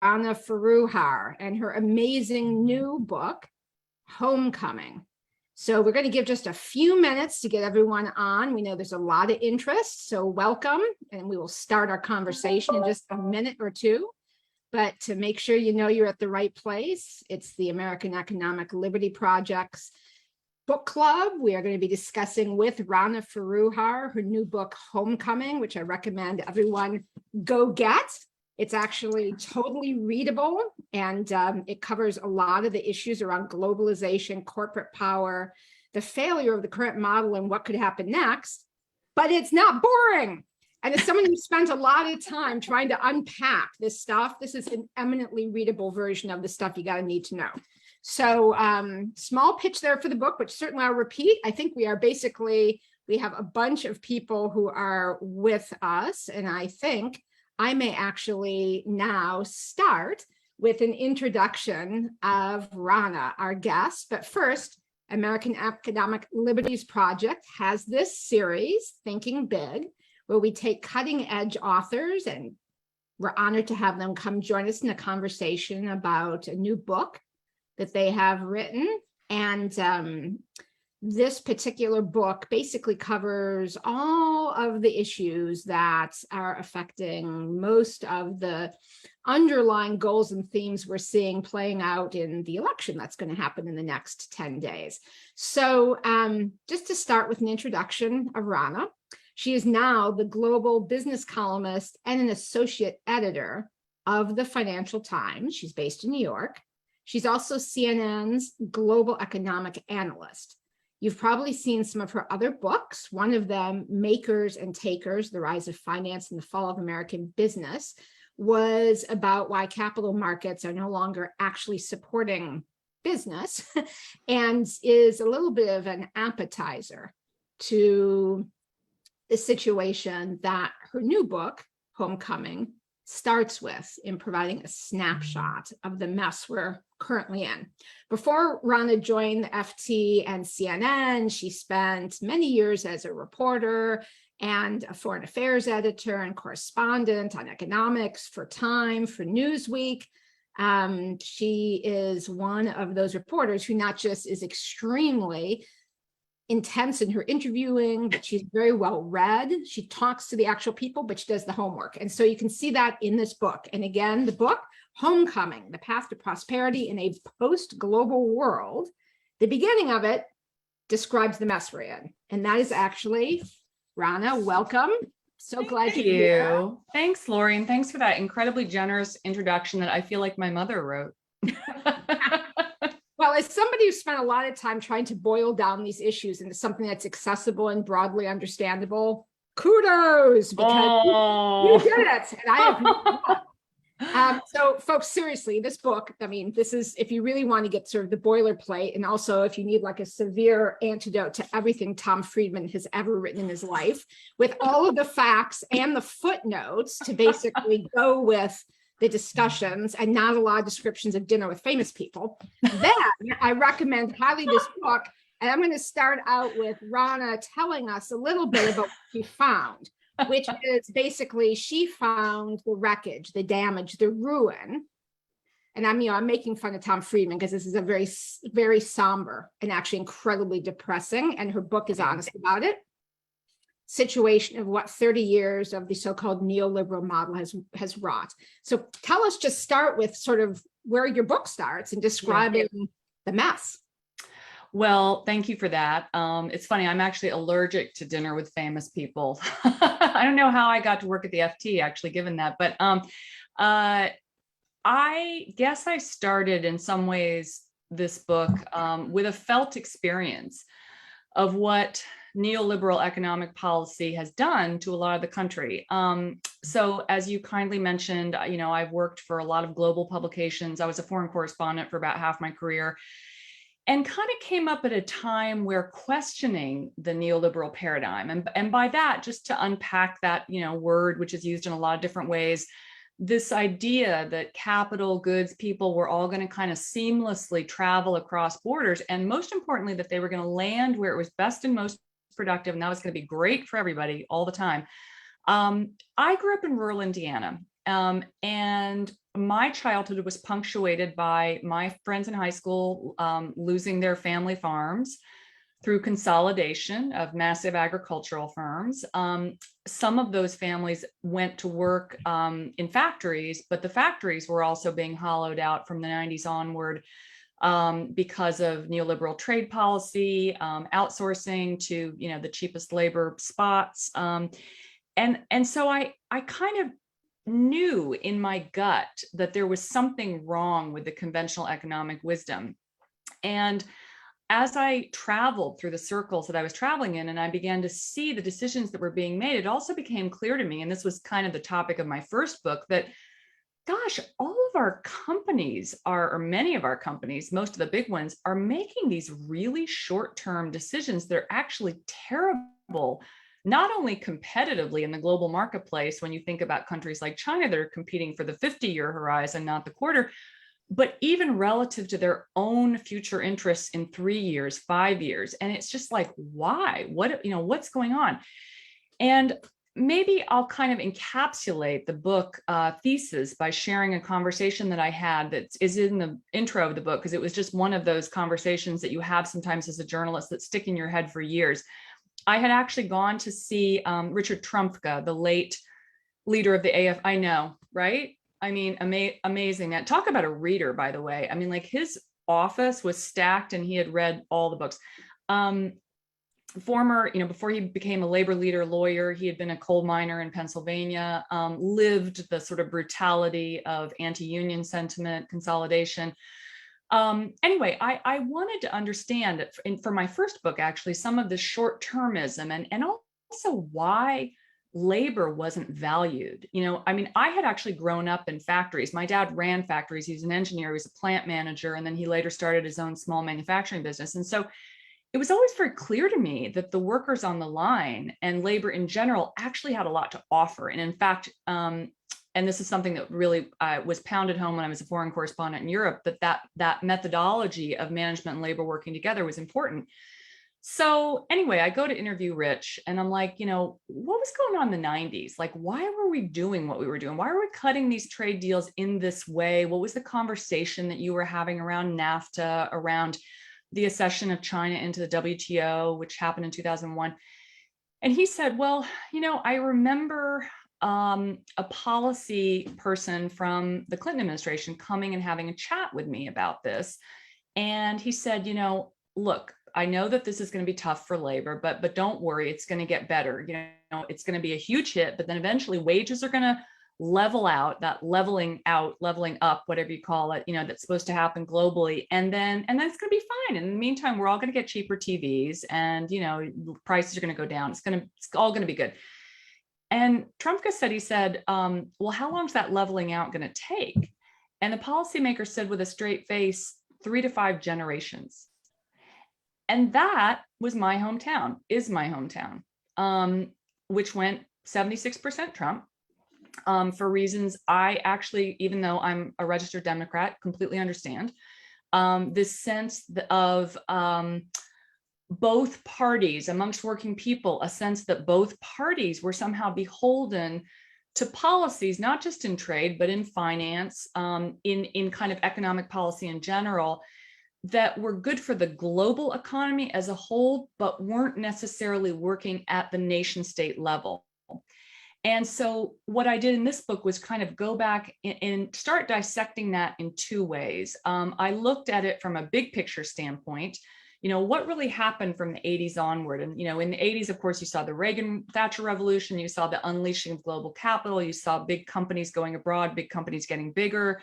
Rana Foroohar and her amazing new book, Homecoming. So we're going to give just a few minutes to get everyone on. We know there's a lot of interest, so welcome, and we will start our conversation in just a minute or two. But to make sure you know you're at the right place, it's the American Economic Liberty Project's book club. We are going to be discussing with Rana Foroohar her new book, Homecoming, which I recommend everyone go get. It's actually totally readable, and it covers a lot of the issues around globalization, corporate power, the failure of the current model, and what could happen next. But it's not boring. And as someone who spent a lot of time trying to unpack this stuff, this is an eminently readable version of the stuff you got to need to know. So small pitch there for the book, which certainly I'll repeat. I think we have a bunch of people who are with us, and I think I may actually now start with an introduction of Rana, our guest. But first, American Economic Liberties Project has this series, Thinking Big, where we take cutting edge authors, and we're honored to have them come join us in a conversation about a new book that they have written. And this particular book basically covers all of the issues that are affecting most of the underlying goals and themes we're seeing playing out in the election that's going to happen in the next 10 days. So just to start with an introduction of Rana, she is now the global business columnist and an associate editor of the Financial Times. She's based in New York. She's also CNN's global economic analyst. You've probably seen some of her other books, one of them, Makers and Takers, The Rise of Finance and the Fall of American Business, was about why capital markets are no longer actually supporting business and is a little bit of an appetizer to the situation that her new book, Homecoming, starts with, in providing a snapshot of the mess we're currently in. Before Rana joined the FT and CNN, she spent many years as a reporter and a foreign affairs editor and correspondent on economics for Time, for Newsweek. She is one of those reporters who not just is extremely intense in her interviewing, but she's very well read. She talks to the actual people, but she does the homework. And so you can see that in this book. And again, the book, Homecoming, The Path to Prosperity in a Post-Global World, the beginning of it describes the mess we're in. And that is actually, Rana, welcome. So glad you're here. Thanks, Lori, and thanks for that incredibly generous introduction that I feel like my mother wrote. Well, as somebody who spent a lot of time trying to boil down these issues into something that's accessible and broadly understandable, kudos, because you did it, and I have so folks, seriously, this book, I mean, this is, if you really want to get sort of the boilerplate, and also if you need like a severe antidote to everything Tom Friedman has ever written in his life, with all of the facts and the footnotes to basically go with the discussions and not a lot of descriptions of dinner with famous people, then I recommend highly this book. And I'm going to start out with Rana telling us a little bit about what she found, which is basically she found the wreckage, the damage, the ruin. And I'm making fun of Tom Friedman because this is a very, very somber and actually incredibly depressing, and her book is honest about it, situation of what 30 years of the so-called neoliberal model has wrought. So tell us, just start with sort of where your book starts and describing the mess. Well, thank you for that. It's funny, I'm actually allergic to dinner with famous people. I don't know how I got to work at the FT, actually, given that, but I guess I started in some ways this book with a felt experience of what neoliberal economic policy has done to a lot of the country. So as you kindly mentioned, I've worked for a lot of global publications. I was a foreign correspondent for about half my career, and kind of came up at a time where questioning the neoliberal paradigm, and by that, just to unpack that, word, which is used in a lot of different ways, this idea that capital, goods, people were all going to kind of seamlessly travel across borders, and most importantly, that they were going to land where it was best and most productive, and that was going to be great for everybody all the time. I grew up in rural Indiana, And my childhood was punctuated by my friends in high school losing their family farms through consolidation of massive agricultural firms. Some of those families went to work in factories, but the factories were also being hollowed out from the 90s onward because of neoliberal trade policy, outsourcing to the cheapest labor spots. And so I kind of knew in my gut that there was something wrong with the conventional economic wisdom. And as I traveled through the circles that I was traveling in, and I began to see the decisions that were being made, it also became clear to me, and this was kind of the topic of my first book, that gosh, all of our companies are, or many of our companies, most of the big ones, are making these really short-term decisions that are actually terrible, not only competitively in the global marketplace, when you think about countries like China that are competing for the 50-year horizon, not the quarter, but even relative to their own future interests in 3 years, 5 years. And it's just like, why? What's going on? And maybe I'll kind of encapsulate the book thesis by sharing a conversation that I had that is in the intro of the book, because it was just one of those conversations that you have sometimes as a journalist that stick in your head for years. I had actually gone to see Richard Trumka, the late leader of the AF. I know, right? I mean, amazing. Talk about a reader, by the way. I mean, like, his office was stacked and he had read all the books. Former, before he became a labor leader lawyer, he had been a coal miner in Pennsylvania, lived the sort of brutality of anti-union sentiment, consolidation. Anyway, I wanted to understand, for my first book, actually, some of the short-termism and also why labor wasn't valued. I mean, I had actually grown up in factories. My dad ran factories. He was an engineer, he was a plant manager, and then he later started his own small manufacturing business. And so it was always very clear to me that the workers on the line and labor in general actually had a lot to offer. And in fact, and this is something that really was pounded home when I was a foreign correspondent in Europe, that methodology of management and labor working together was important. So anyway, I go to interview Rich and I'm like, what was going on in the 90s? Like, why were we doing what we were doing? Why were we cutting these trade deals in this way? What was the conversation that you were having around NAFTA, around the accession of China into the WTO, which happened in 2001? And he said, well, I remember a policy person from the Clinton administration coming and having a chat with me about this. And he said, look, I know that this is going to be tough for labor, but don't worry, it's going to get better. It's going to be a huge hit, but then eventually wages are going to level out, that leveling out, leveling up, whatever you call it, that's supposed to happen globally. And then it's going to be fine. And in the meantime, we're all going to get cheaper TVs and, prices are going to go down. It's all going to be good. And Trumka said, well, how long is that leveling out going to take? And the policymaker said with a straight face, 3 to 5 generations. And that was my hometown, is my hometown, which went 76% Trump. For reasons I actually, even though I'm a registered Democrat, completely understand. This sense of both parties amongst working people, a sense that both parties were somehow beholden to policies, not just in trade, but in finance, in kind of economic policy in general, that were good for the global economy as a whole, but weren't necessarily working at the nation state level. And so what I did in this book was kind of go back and start dissecting that in 2 ways. I looked at it from a big picture standpoint. What really happened from the 80s onward? And, in the 80s, of course, you saw the Reagan-Thatcher revolution, you saw the unleashing of global capital, you saw big companies going abroad, big companies getting bigger.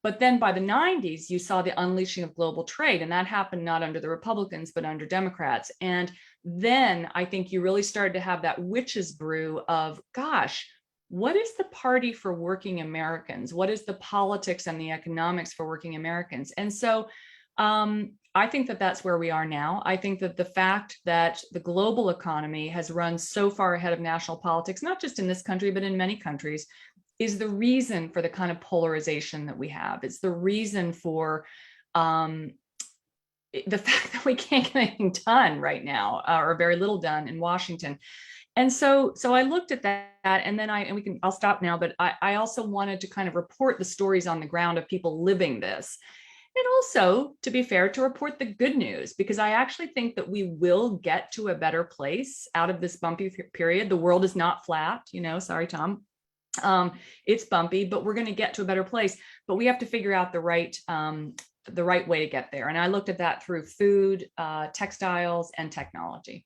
But then by the 90s, you saw the unleashing of global trade, and that happened not under the Republicans, but under Democrats. And then I think you really started to have that witch's brew of, gosh, what is the party for working Americans? What is the politics and the economics for working Americans? And so I think that that's where we are now. I think that the fact that the global economy has run so far ahead of national politics, not just in this country, but in many countries, is the reason for the kind of polarization that we have. It's the reason for the fact that we can't get anything done right now, or very little done in Washington. And so I looked at that, and then I'll stop now, but I also wanted to kind of report the stories on the ground of people living this. And also, to be fair, to report the good news, because I actually think that we will get to a better place out of this bumpy period. The world is not flat, sorry, Tom. It's bumpy, but we're going to get to a better place. But we have to figure out the right way to get there. And I looked at that through food, textiles, and technology.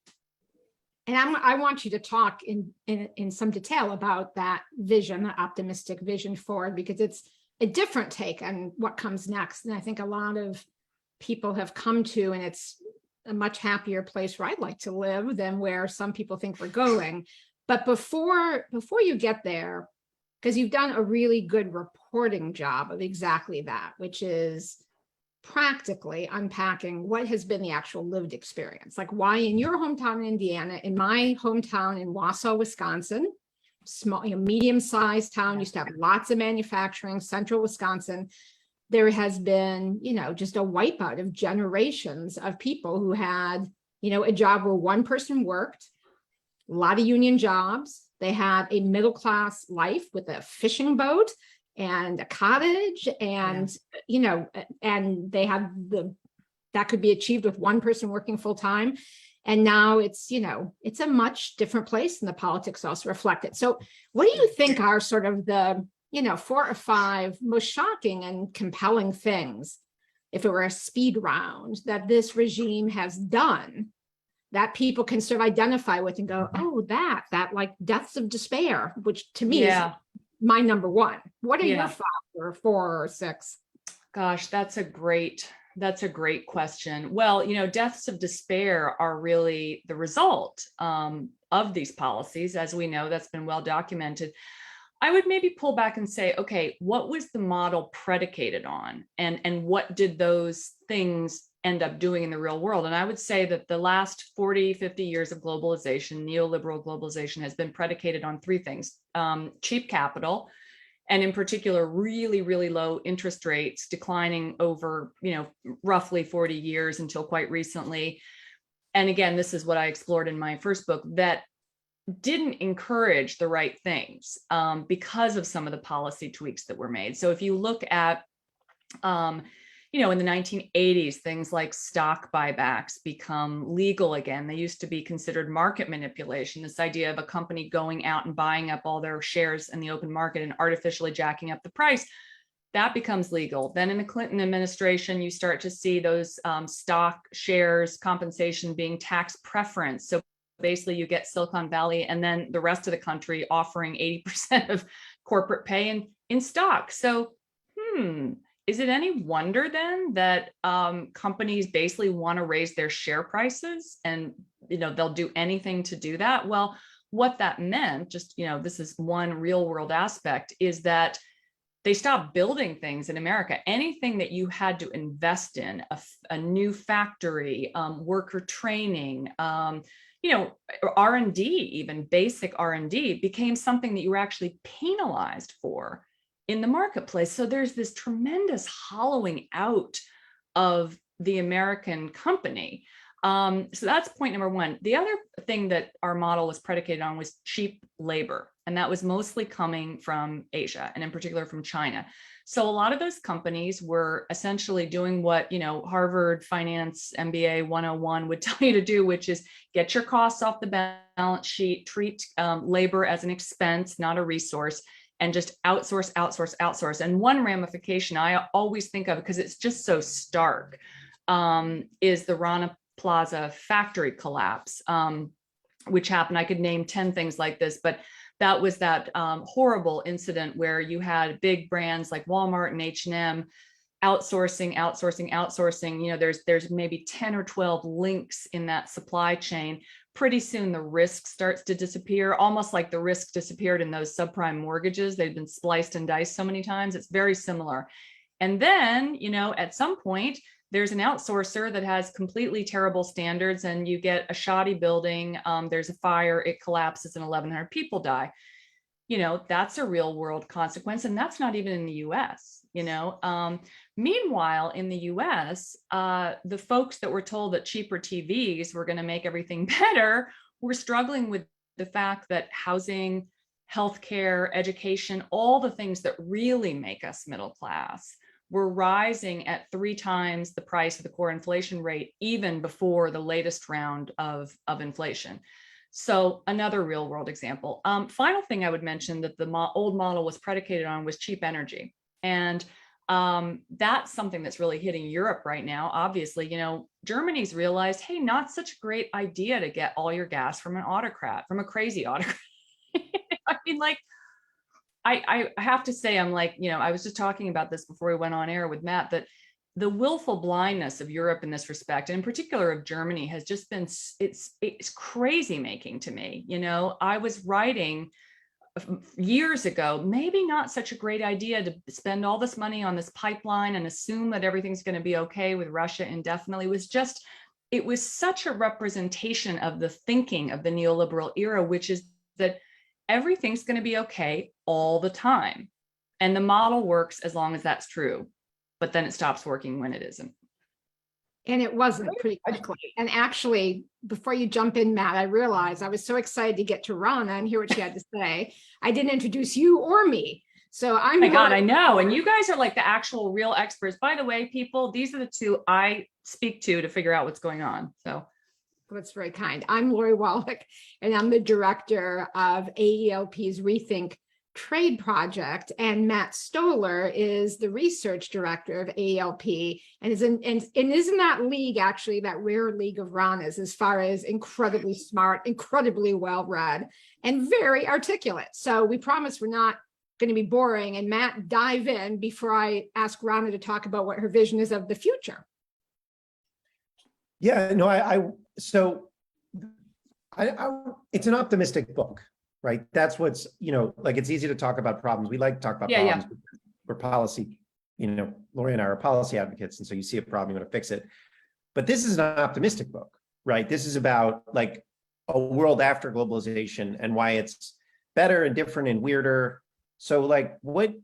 And I want you to talk in some detail about that vision, the optimistic vision forward, because it's a different take on what comes next. And I think a lot of people have come to, and it's a much happier place where I'd like to live than where some people think we're going. But before you get there, because you've done a really good reporting job of exactly that, which is practically unpacking what has been the actual lived experience. Like why in your hometown in Indiana, in my hometown in Wausau, Wisconsin, small, medium-sized town, used to have lots of manufacturing, central Wisconsin, there has been, just a wipeout of generations of people who had, a job where one person worked, a lot of union jobs. They had a middle-class life with a fishing boat and a cottage, and and they had that could be achieved with one person working full-time. And now it's it's a much different place, and the politics also reflect it. So what do you think are sort of the 4 or 5 most shocking and compelling things, if it were a speed round, that this regime has done that people can sort of identify with and go, oh, that like deaths of despair, which to me is my number one. What are your 5 or 4 or 6? Gosh, that's a great question. Well, deaths of despair are really the result of these policies. As we know, that's been well documented. I would maybe pull back and say, okay, what was the model predicated on? And what did those things end up doing in the real world? And I would say that the last 40, 50 years of globalization, neoliberal globalization, has been predicated on 3 things: cheap capital, and in particular, really, really low interest rates, declining over, roughly 40 years until quite recently. And again, this is what I explored in my first book, that didn't encourage the right things because of some of the policy tweaks that were made. So if you look at, in the 1980s, things like stock buybacks become legal again. They used to be considered market manipulation, this idea of a company going out and buying up all their shares in the open market and artificially jacking up the price. That becomes legal. Then in the Clinton administration, you start to see those stock shares compensation being tax preference. So basically you get Silicon Valley and then the rest of the country offering 80% of corporate pay in stock. So, is it any wonder then that companies basically want to raise their share prices, and they'll do anything to do that? Well, what that meant, just this is one real world aspect, is that they stopped building things in America. Anything that you had to invest in, a new factory, worker training, R&D, even basic R&D, became something that you were actually penalized for in the marketplace. So there's this tremendous hollowing out of the American company. So that's point number one. The other thing that our model was predicated on was cheap labor, and that was mostly coming from Asia, and in particular from China. So a lot of those companies were essentially doing what, Harvard Finance MBA 101 would tell you to do, which is get your costs off the balance sheet, treat labor as an expense, not a resource, and just outsource, outsource, outsource. And one ramification I always think of, because it's just so stark, is the Rana Plaza factory collapse, which happened. I could name 10 things like this, but that was that horrible incident where you had big brands like Walmart and H&M outsourcing. There's maybe 10 or 12 links in that supply chain. Pretty soon the risk starts to disappear, almost like the risk disappeared in those subprime mortgages. They've been spliced and diced so many times. It's very similar. And then, at some point, there's an outsourcer that has completely terrible standards, and you get a shoddy building. There's a fire, it collapses, and 1,100 people die. That's a real world consequence, and that's not even in the US. Meanwhile, in the US, the folks that were told that cheaper TVs were going to make everything better were struggling with the fact that housing, healthcare, education, all the things that really make us middle class were rising at 3 times the price of the core inflation rate, even before the latest round of inflation. So another real world example. Final thing I would mention that the old model was predicated on was cheap energy. And that's something that's really hitting Europe right now. Obviously, Germany's realized, hey, not such a great idea to get all your gas from an autocrat, from a crazy autocrat. I mean, like, I have to say, I'm like, I was just talking about this before we went on air with Matt, that the willful blindness of Europe in this respect, and in particular of Germany, has just been, it's crazy making to me. I was writing years ago, maybe not such a great idea to spend all this money on this pipeline and assume that everything's going to be okay with Russia indefinitely. It was such a representation of the thinking of the neoliberal era, which is that everything's going to be okay all the time. And the model works as long as that's true, but then it stops working when it isn't. And it wasn't pretty quickly. And actually, before you jump in, Matt, I realized I was so excited to get to Rana and hear what she had to say. I didn't introduce you or me. So I'm— oh my God, I know. And you guys are like the actual real experts. By the way, people, these are the two I speak to figure out what's going on. So that's very kind. I'm Lori Wallach, and I'm the director of AELP's Rethink Trade Project, and Matt Stoller is the research director of AELP, and is in that league, actually, that rare league of Ranas, as far as incredibly smart, incredibly well-read, and very articulate. So we promise we're not going to be boring. And Matt, dive in before I ask Rana to talk about what her vision is of the future. Yeah, no, it's an optimistic book, right? That's what's, like, it's easy to talk about problems. We like to talk about problems. Yeah. We're policy, Lori and I are policy advocates. And so you see a problem, you want to fix it. But this is an optimistic book, right? This is about like a world after globalization and why it's better and different and weirder. So like, what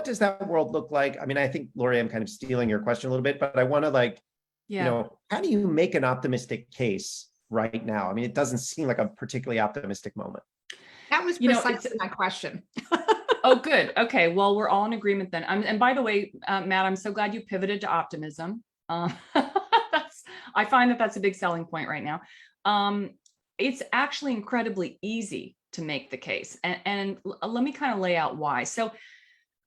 does that world look like? I mean, I think, Lori, I'm kind of stealing your question a little bit, but I want to how do you make an optimistic case right now? I mean, it doesn't seem like a particularly optimistic moment. That was precisely my question. Oh, good. Okay. Well, we're all in agreement then. And by the way, Matt, I'm so glad you pivoted to optimism. I find that that's a big selling point right now. It's actually incredibly easy to make the case. And let me kind of lay out why. So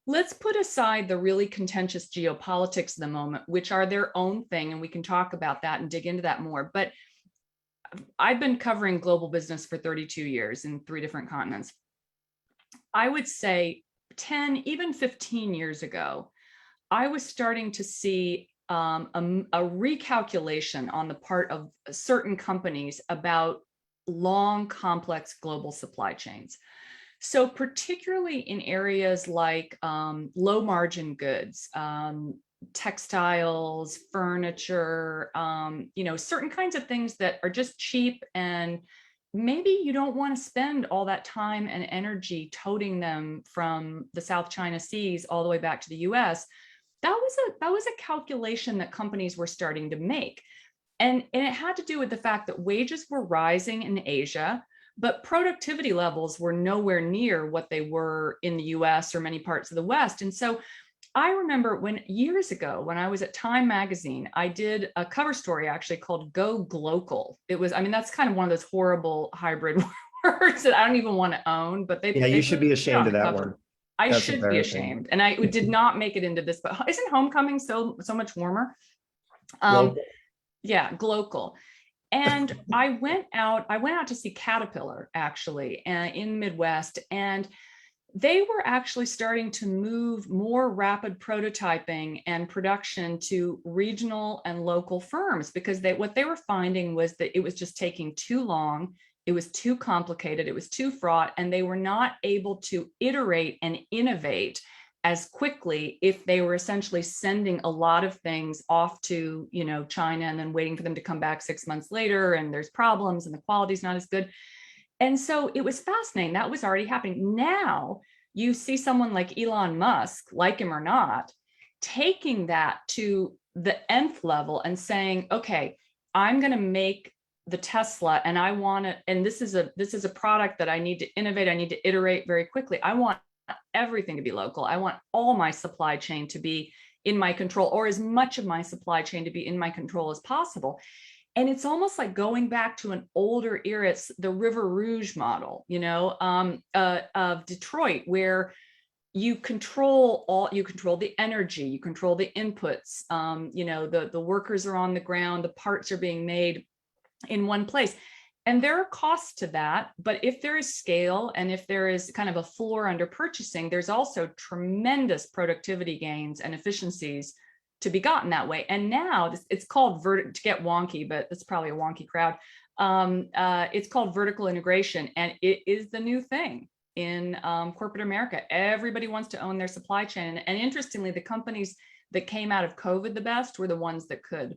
let's put aside the really contentious geopolitics of the moment, which are their own thing, and we can talk about that and dig into that more. But I've been covering global business for 32 years in 3 different continents. I would say 10, even 15 years ago, I was starting to see a recalculation on the part of certain companies about long, complex global supply chains. So particularly in areas like low margin goods, textiles, furniture, certain kinds of things that are just cheap, and maybe you don't want to spend all that time and energy toting them from the South China Seas all the way back to the US. That was a calculation that companies were starting to make. And it had to do with the fact that wages were rising in Asia, but productivity levels were nowhere near what they were in the US or many parts of the West. And so I remember years ago, when I was at Time Magazine, I did a cover story actually called Go Glocal. That's kind of one of those horrible hybrid words that I don't even want to own, but you should be ashamed of that one. I should be ashamed. And I did not make it into this, but isn't homecoming so much warmer? Yeah, glocal. And I went out to see Caterpillar actually in the Midwest, and they were actually starting to move more rapid prototyping and production to regional and local firms, because what they were finding was that it was just taking too long. It was too complicated. It was too fraught, and they were not able to iterate and innovate as quickly if they were essentially sending a lot of things off to, China and then waiting for them to come back 6 months later, and there's problems and the quality's not as good. And so it was fascinating. That was already happening. Now you see someone like Elon Musk, like him or not, taking that to the nth level and saying, okay, I'm going to make the Tesla and I want to, and this is a product that I need to innovate, I need to iterate very quickly. I want everything to be local. I want all my supply chain to be in my control, or as much of my supply chain to be in my control as possible. And it's almost like going back to an older era. It's the River Rouge model, of Detroit, where you control the energy, you control the inputs, the workers are on the ground, the parts are being made in one place. And there are costs to that, but if there is scale and if there is kind of a floor under purchasing, there's also tremendous productivity gains and efficiencies to be gotten that way. And now it's called to get wonky, but it's probably a wonky crowd. It's called vertical integration, and it is the new thing in corporate America. Everybody wants to own their supply chain. And interestingly, the companies that came out of COVID the best were the ones that could.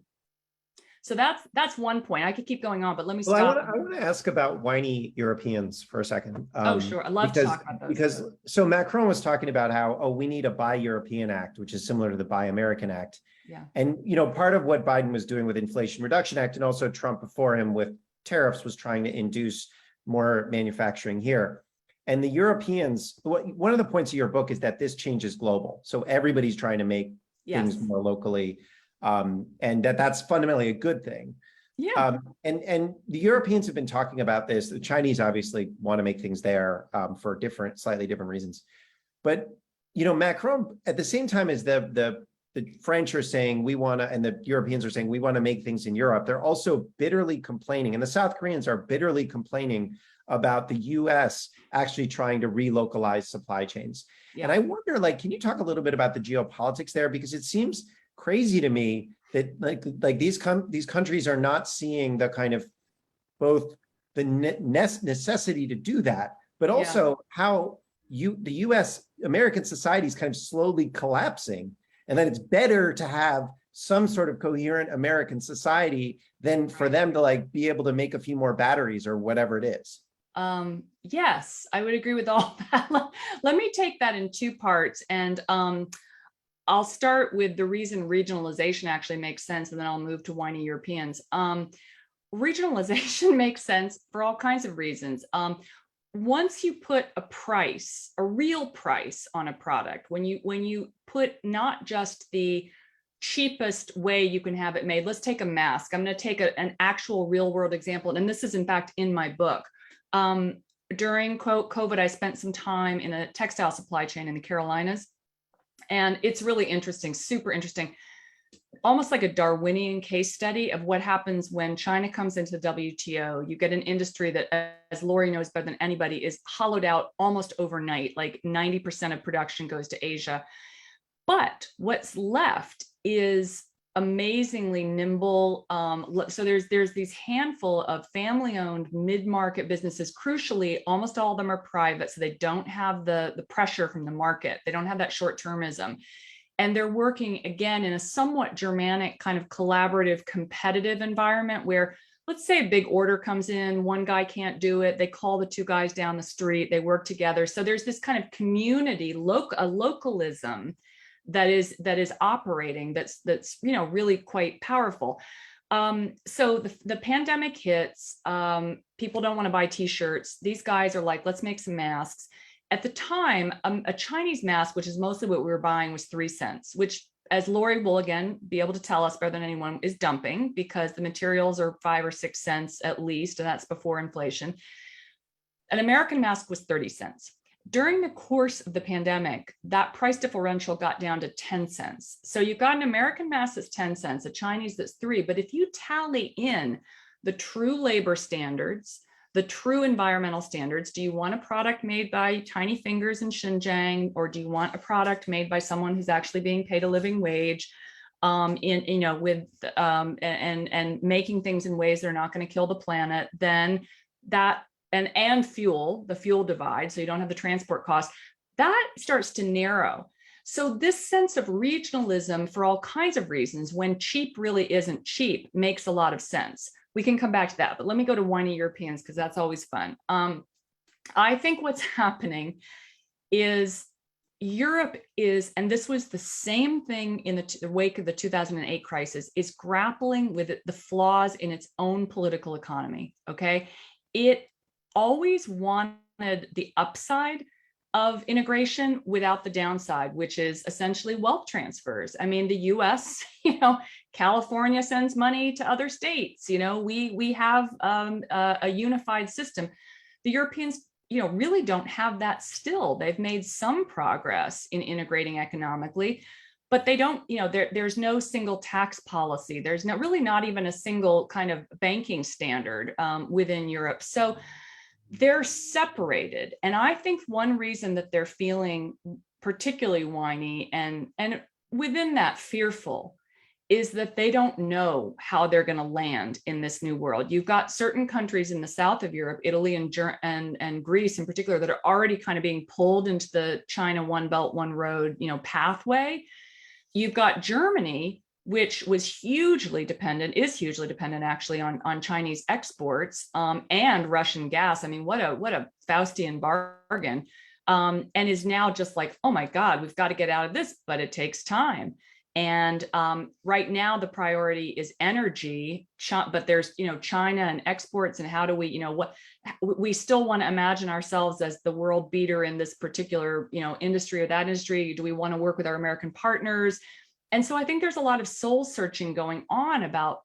So that's one point. I could keep going on, but let me stop. I want to ask about whiny Europeans for a second. Oh, sure. I love to talk about those. Because so Macron was talking about how, we need a Buy European Act, which is similar to the Buy American Act. Yeah. And, part of what Biden was doing with Inflation Reduction Act, and also Trump before him with tariffs, was trying to induce more manufacturing here. And the Europeans, one of the points of your book is that this change is global. So everybody's trying to make things more locally. And that's fundamentally a good thing. Yeah. And the Europeans have been talking about this. The Chinese obviously want to make things there for slightly different reasons. But, Macron, at the same time as the French are saying we want to, and the Europeans are saying we want to make things in Europe, they're also bitterly complaining, and the South Koreans are bitterly complaining about the US actually trying to relocalize supply chains. Yeah. And I wonder, can you talk a little bit about the geopolitics there? Because it seems crazy to me that these countries are not seeing the kind of both the necessity to do that, but also how the US American society is kind of slowly collapsing, and that it's better to have some sort of coherent American society than for them to be able to make a few more batteries or whatever it is. Yes, I would agree with all that. Let me take that in two parts, and I'll start with the reason regionalization actually makes sense, and then I'll move to whiny Europeans. Regionalization makes sense for all kinds of reasons. Once you put a real price on a product, when you put not just the cheapest way you can have it made, let's take a mask. I'm going to take an actual real world example, and this is in fact in my book. During COVID, I spent some time in a textile supply chain in the Carolinas. And it's really interesting, super interesting, almost like a Darwinian case study of what happens when China comes into the WTO. You get an industry that, as Lori knows better than anybody, is hollowed out almost overnight, like 90% of production goes to Asia. But what's left is amazingly nimble. So there's these handful of family-owned mid-market businesses. Crucially, almost all of them are private, so they don't have the pressure from the market. They don't have that short-termism. And they're working, again, in a somewhat Germanic kind of collaborative, competitive environment where, let's say a big order comes in, one guy can't do it, they call the two guys down the street, they work together. So there's this kind of community, a localism that is operating, that's really quite powerful. So the pandemic hits, people don't want to buy t-shirts. These guys are like, let's make some masks. At the time, a Chinese mask, which is mostly what we were buying, was 3 cents, which, as Lori will again be able to tell us better than anyone, is dumping, because the materials are 5 or 6 cents at least, and that's before inflation. An American mask was 30 cents. During the course of the pandemic, that price differential got down to 10 cents. So you've got an American mask that's 10 cents, a Chinese that's 3. But if you tally in the true labor standards, the true environmental standards, do you want a product made by tiny fingers in Xinjiang, or do you want a product made by someone who's actually being paid a living wage, and making things in ways that are not going to kill the planet? Then that and fuel, the fuel divide, so you don't have the transport costs, that starts to narrow. So this sense of regionalism, for all kinds of reasons, when cheap really isn't cheap, makes a lot of sense. We can come back to that, but let me go to whiny Europeans, because that's always fun. I think what's happening is Europe is, and this was the same thing in the wake of the 2008 crisis, is grappling with the flaws in its own political economy, okay? It always wanted the upside of integration without the downside, which is essentially wealth transfers. I mean, the US, California sends money to other states, we have a unified system. The Europeans really don't have that still. They've made some progress in integrating economically, but they don't, there's no single tax policy. There's really not even a single kind of banking standard within Europe. So they're separated. And I think one reason that they're feeling particularly whiny and within that fearful is that they don't know how they're going to land in this new world. You've got certain countries in the south of Europe, Italy and Greece in particular, that are already kind of being pulled into the China One Belt, One Road, pathway. You've got Germany, which is hugely dependent actually on Chinese exports and Russian gas. I mean, what a Faustian bargain, and is now just like, oh my God, we've got to get out of this, but it takes time. And right now the priority is energy, but there's, China and exports, and how do we, we still want to imagine ourselves as the world beater in this particular, industry or that industry. Do we want to work with our American partners? And so I think there's a lot of soul searching going on about,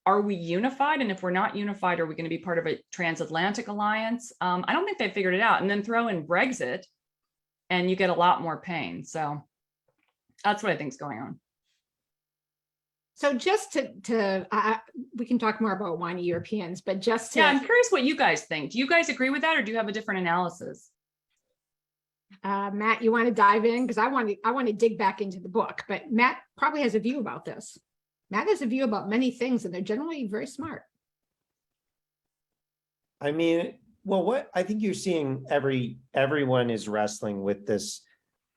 are we unified? And if we're not unified, are we going to be part of a transatlantic alliance? I don't think they figured it out. And then throw in Brexit and you get a lot more pain. So that's what I think is going on. So just we can talk more about whiny Europeans, but just to— Yeah, I'm curious what you guys think. Do you guys agree with that, or do you have a different analysis? Matt, you want to dive in? Because I want to dig back into the book, but Matt probably has a view about this. Matt has a view about many things, and they're generally very smart. I mean, well, what I think you're seeing, everyone is wrestling with this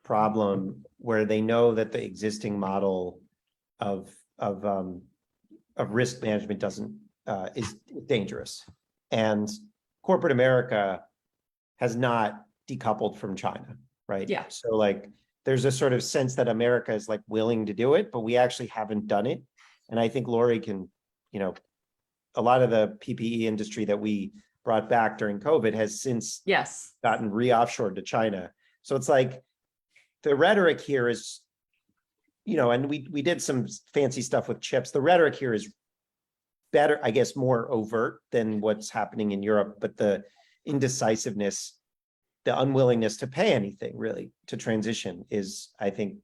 problem where they know that the existing model of risk management is dangerous, and corporate America has not decoupled from China, right? Yeah. So like there's a sort of sense that America is like willing to do it, but we actually haven't done it. And I think Lori can, a lot of the PPE industry that we brought back during COVID has since gotten re-offshored to China. So it's like the rhetoric here is, and we did some fancy stuff with chips. The rhetoric here is better, I guess, more overt than what's happening in Europe, but the indecisiveness, the unwillingness to pay anything really to transition is, I think,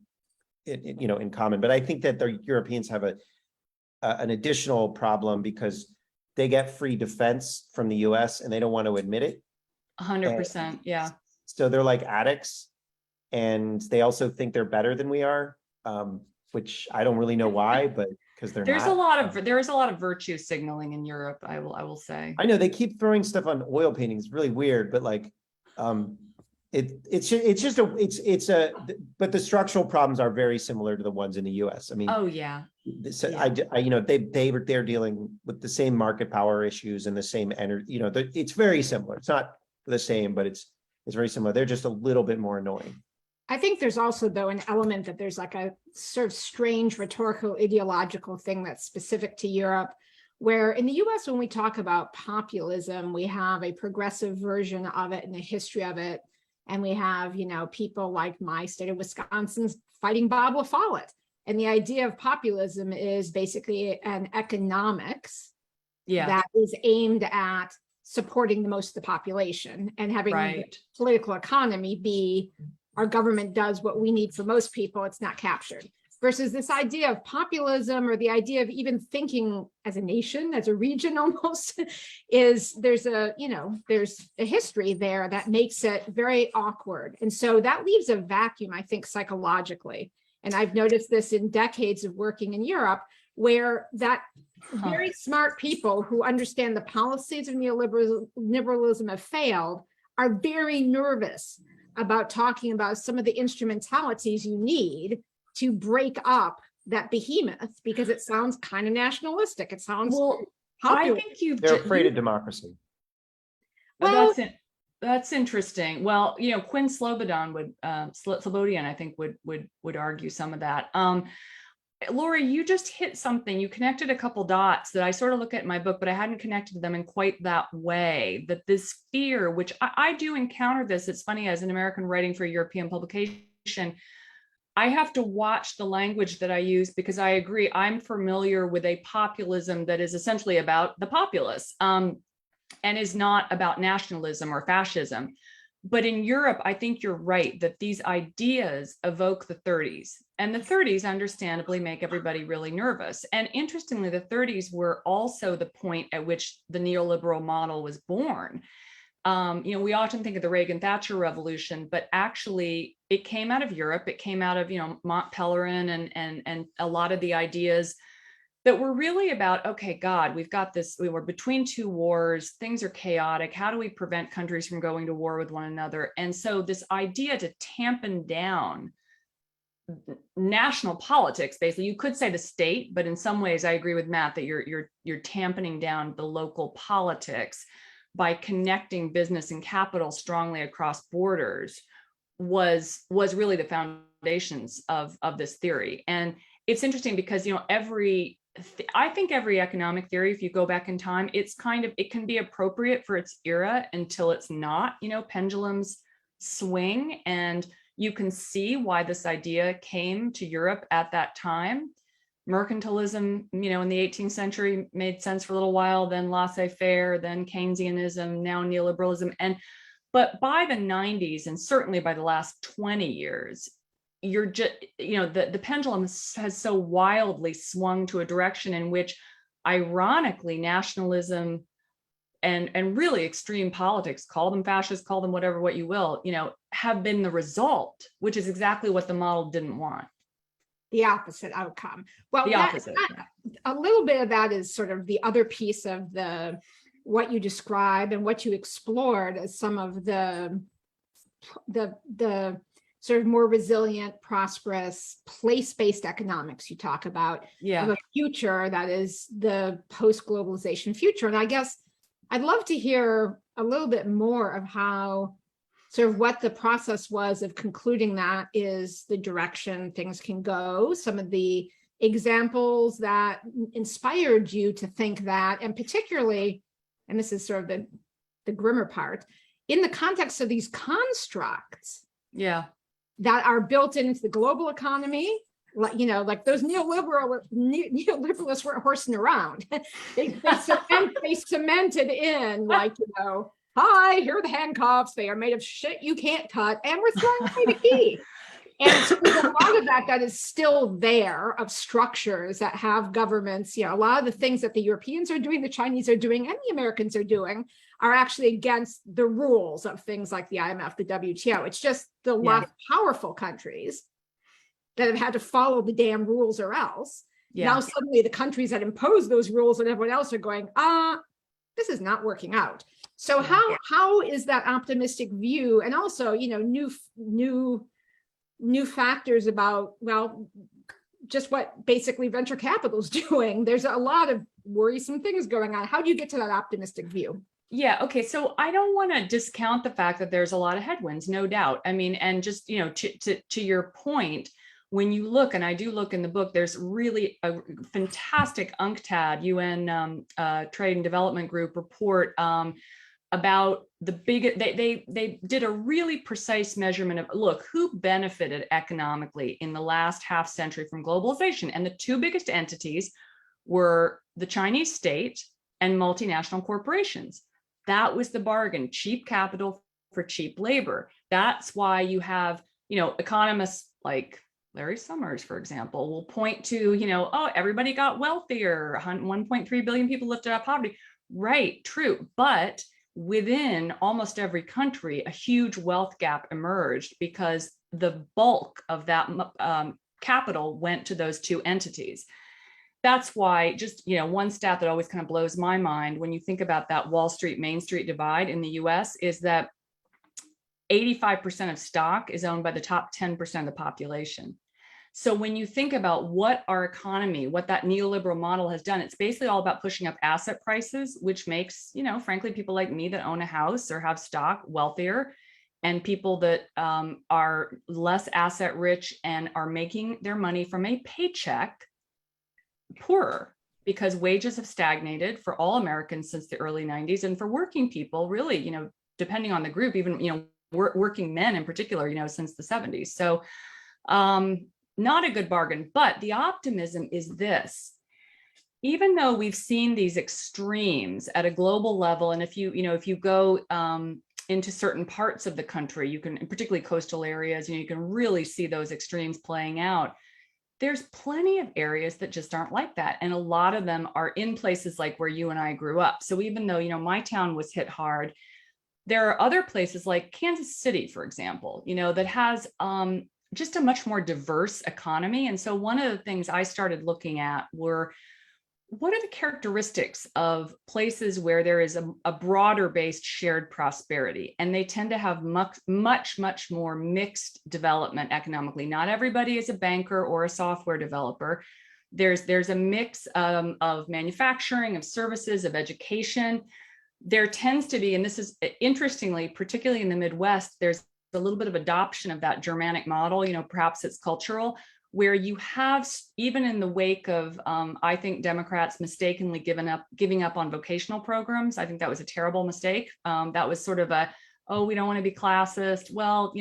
in common. But I think that the Europeans have an additional problem because they get free defense from the US and they don't want to admit it. 100%, yeah. So they're like addicts, and they also think they're better than we are, which I don't really know why, but because there is a lot of virtue signaling in Europe, I will say. I know they keep throwing stuff on oil paintings, really weird, but like but the structural problems are very similar to the ones in the US. I mean, oh yeah. They're dealing with the same market power issues and the same energy, it's very similar. It's not the same, but it's very similar. They're just a little bit more annoying. I think there's also, though, an element that there's like a sort of strange rhetorical ideological thing that's specific to Europe, where in the US, when we talk about populism, we have a progressive version of it and a history of it. And we have, people like my state of Wisconsin's fighting Bob La Follette. And the idea of populism is basically an economics that is aimed at supporting the most of the population and having the political economy be our government does what we need for most people, it's not captured. Versus this idea of populism, or the idea of even thinking as a nation, as a region almost, there's a history there that makes it very awkward. And so that leaves a vacuum, I think, psychologically. And I've noticed this in decades of working in Europe, where that very smart people who understand the policies of neoliberalism have failed are very nervous about talking about some of the instrumentalities you need to break up that behemoth, because it sounds kind of nationalistic. It sounds I think they're afraid of democracy. Well, That's interesting. Well, Quinn Slobodian, I think would argue some of that. Lori, you just hit something. You connected a couple dots that I sort of look at in my book, but I hadn't connected them in quite that way. That this fear, which I do encounter this, it's funny, as an American writing for a European publication, I have to watch the language that I use, because I agree, I'm familiar with a populism that is essentially about the populace, and is not about nationalism or fascism. But in Europe, I think you're right that these ideas evoke the 30s, and the 30s understandably make everybody really nervous. And interestingly, the 30s were also the point at which the neoliberal model was born. We often think of the Reagan-Thatcher revolution, but actually it came out of Europe. It came out of, Mont Pelerin and a lot of the ideas that were really about, okay, God, we've got this, we were between two wars, things are chaotic. How do we prevent countries from going to war with one another? And so this idea to tampen down national politics, basically, you could say the state, but in some ways I agree with Matt that you're tampening down the local politics by connecting business and capital strongly across borders was really the foundations of this theory. And it's interesting because, I think every economic theory, if you go back in time, it can be appropriate for its era until it's not. Pendulums swing, and you can see why this idea came to Europe at that time. Mercantilism, in the 18th century made sense for a little while, then laissez-faire, then Keynesianism, now neoliberalism. But by the 90s, and certainly by the last 20 years, you're just, the pendulum has so wildly swung to a direction in which, ironically, nationalism and really extreme politics, call them fascist, call them whatever, what you will, have been the result, which is exactly what the model didn't want. The opposite outcome. Well, the opposite. A little bit of that is sort of the other piece of what you describe and what you explored as some of the sort of more resilient, prosperous, place-based economics you talk about, of a future that is the post-globalization future. And I guess I'd love to hear a little bit more of how, sort of what the process was of concluding that is the direction things can go, some of the examples that inspired you to think that, and particularly, and this is sort of the grimmer part, in the context of these constructs that are built into the global economy, like those neoliberalists weren't horsing around. they cemented in, hi, here are the handcuffs. They are made of shit you can't cut, and we're throwing away the key. And so there's a lot of that is still there, of structures that have governments. A lot of the things that the Europeans are doing, the Chinese are doing, and the Americans are doing are actually against the rules of things like the IMF, the WTO. It's just the less powerful countries that have had to follow the damn rules or else. Now suddenly the countries that impose those rules and everyone else are going, this is not working out. So how is that optimistic view, and also, new factors about, just what basically venture capital is doing? There's a lot of worrisome things going on. How do you get to that optimistic view? Yeah. Okay. So I don't want to discount the fact that there's a lot of headwinds, no doubt. I mean, and just, to your point, when you look, and I do look in the book, there's really a fantastic UNCTAD, UN Trade and Development Group report about the big, they did a really precise measurement of, look, who benefited economically in the last half century from globalization. And the two biggest entities were the Chinese state and multinational corporations. That was the bargain: cheap capital for cheap labor. That's why you have, economists like Larry Summers, for example, will point to, everybody got wealthier, 1.3 billion people lifted out of poverty. Right, true. But within almost every country, a huge wealth gap emerged because the bulk of that capital went to those two entities. That's why, just, one stat that always kind of blows my mind when you think about that Wall Street, Main Street divide in the US is that 85% of stock is owned by the top 10% of the population. So when you think about what our economy, what that neoliberal model has done, it's basically all about pushing up asset prices, which makes, frankly, people like me that own a house or have stock wealthier, and people that are less asset rich and are making their money from a paycheck poorer, because wages have stagnated for all Americans since the early 90s. And for working people, really, depending on the group, even, working men in particular, since the 70s. So not a good bargain. But the optimism is this: even though we've seen these extremes at a global level, and if you go into certain parts of the country, you can, particularly coastal areas, you can really see those extremes playing out. There's plenty of areas that just aren't like that. And a lot of them are in places like where you and I grew up. So even though, my town was hit hard, there are other places like Kansas City, for example, that has just a much more diverse economy. And so one of the things I started looking at were, what are the characteristics of places where there is a broader based shared prosperity? And they tend to have much more mixed development economically. Not everybody is a banker or a software developer. There's a mix of manufacturing, of services, of education. There tends to be, and this is interestingly, particularly in the Midwest, there's a little bit of adoption of that Germanic model, perhaps it's cultural, where you have, even in the wake of, I think, Democrats mistakenly giving up on vocational programs. I think that was a terrible mistake. That was sort of we don't want to be classist. Well,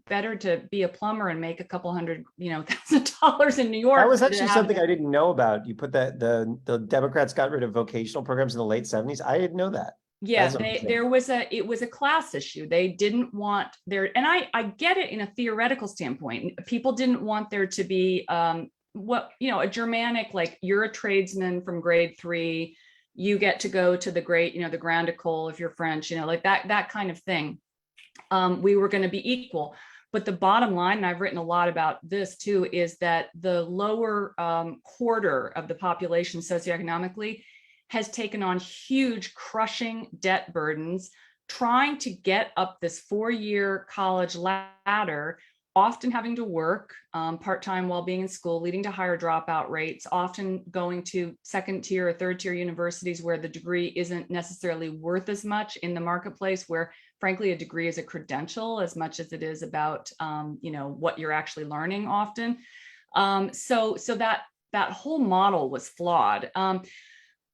better to be a plumber and make a couple hundred, $1,000 in New York. That was actually something I didn't know about. You put that the Democrats got rid of vocational programs in the late 70s. I didn't know that. Yeah, it was a class issue. They didn't want and I get it in a theoretical standpoint. People didn't want there to be a Germanic, like, you're a tradesman from grade 3, you get to go to the great, the Grande École if you're French, like that kind of thing. We were going to be equal. But the bottom line, and I've written a lot about this too, is that the lower quarter of the population socioeconomically has taken on huge crushing debt burdens, trying to get up this 4-year college ladder, often having to work part-time while being in school, leading to higher dropout rates, often going to second-tier or third-tier universities where the degree isn't necessarily worth as much in the marketplace, where, frankly, a degree is a credential as much as it is about, what you're actually learning often. So that whole model was flawed.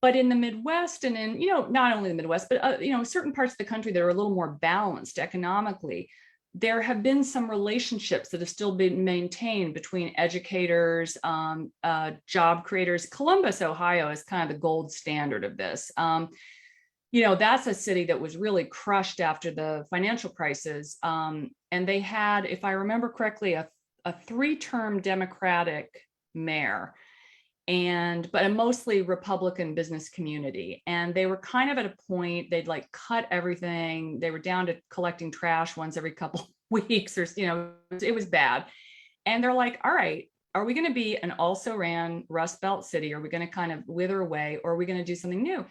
But in the Midwest, and in, not only the Midwest, but, certain parts of the country that are a little more balanced economically, there have been some relationships that have still been maintained between educators, job creators. Columbus, Ohio is kind of the gold standard of this. That's a city that was really crushed after the financial crisis. And they had, if I remember correctly, a 3-term Democratic mayor, but a mostly Republican business community. And they were kind of at a point, they'd like cut everything. They were down to collecting trash once every couple weeks, or, it was bad. And they're like, all right, are we going to be an also ran Rust Belt city? Are we going to kind of wither away, or are we going to do something new?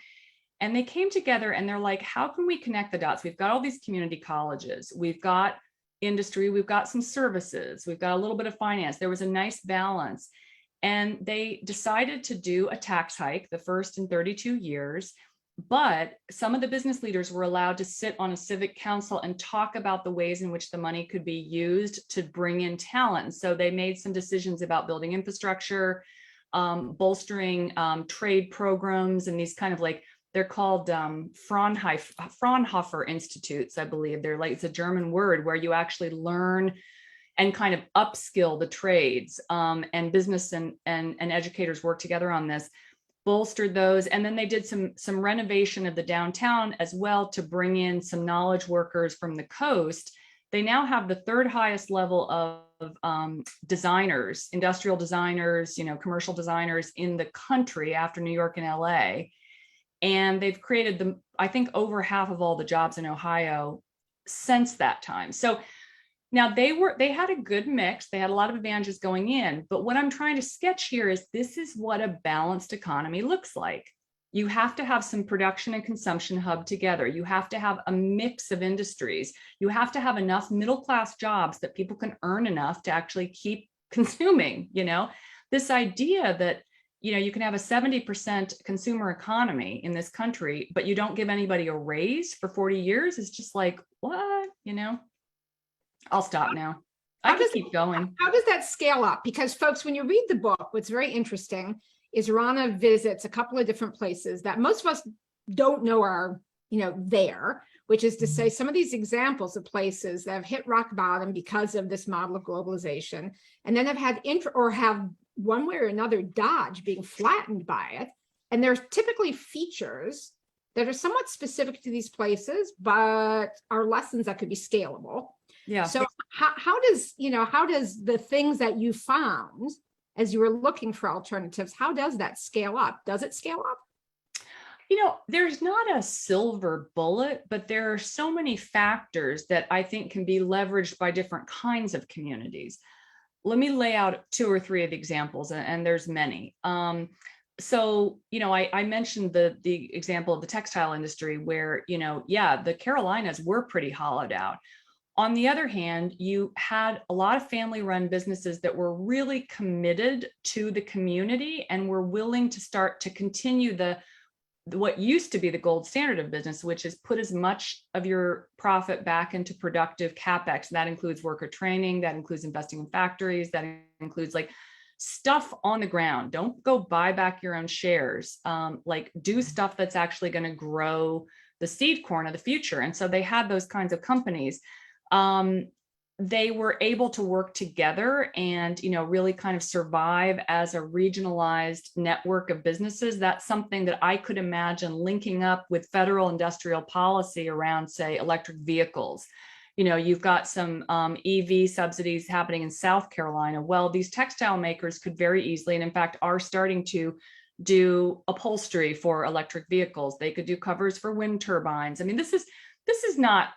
And they came together and they're like, how can we connect the dots? We've got all these community colleges. We've got industry. We've got some services. We've got a little bit of finance. There was a nice balance. And they decided to do a tax hike, the first in 32 years. But some of the business leaders were allowed to sit on a civic council and talk about the ways in which the money could be used to bring in talent. So they made some decisions about building infrastructure, bolstering trade programs, and these kind of like, they're called Fraunhofer Institutes, I believe. They're like, it's a German word where you actually learn and kind of upskill the trades, and business and educators work together on this, bolstered those. And then they did some renovation of the downtown as well to bring in some knowledge workers from the coast. They now have the 3rd highest level of designers, industrial designers, commercial designers in the country after New York and LA. And they've created I think over half of all the jobs in Ohio since that time. So now they had a good mix. They had a lot of advantages going in, but what I'm trying to sketch here is this is what a balanced economy looks like. You have to have some production and consumption hub together. You have to have a mix of industries. You have to have enough middle-class jobs that people can earn enough to actually keep consuming, this idea that, you can have a 70% consumer economy in this country, but you don't give anybody a raise for 40 years is just like, what, I'll stop now. I could keep going. How does that scale up? Because folks, when you read the book, what's very interesting is Rana visits a couple of different places that most of us don't know are, there, which is to say some of these examples of places that have hit rock bottom because of this model of globalization, and then have had or have one way or another dodge being flattened by it. And there's typically features that are somewhat specific to these places, but are lessons that could be scalable. Yeah. So how does the things that you found as you were looking for alternatives, how does that scale up? Does it scale up? There's not a silver bullet, but there are so many factors that I think can be leveraged by different kinds of communities. Let me lay out 2 or 3 of the examples, and there's many. So, I mentioned the example of the textile industry where, the Carolinas were pretty hollowed out. On the other hand, you had a lot of family-run businesses that were really committed to the community and were willing to start to continue what used to be the gold standard of business, which is put as much of your profit back into productive CapEx. That includes worker training, that includes investing in factories, that includes like stuff on the ground. Don't go buy back your own shares. Do stuff that's actually going to grow the seed corn of the future. And so they had those kinds of companies. They were able to work together and, really kind of survive as a regionalized network of businesses. That's something that I could imagine linking up with federal industrial policy around, say, electric vehicles. You've got some EV subsidies happening in South Carolina. Well, these textile makers could very easily, and in fact, are starting to do upholstery for electric vehicles. They could do covers for wind turbines. I mean, this is not,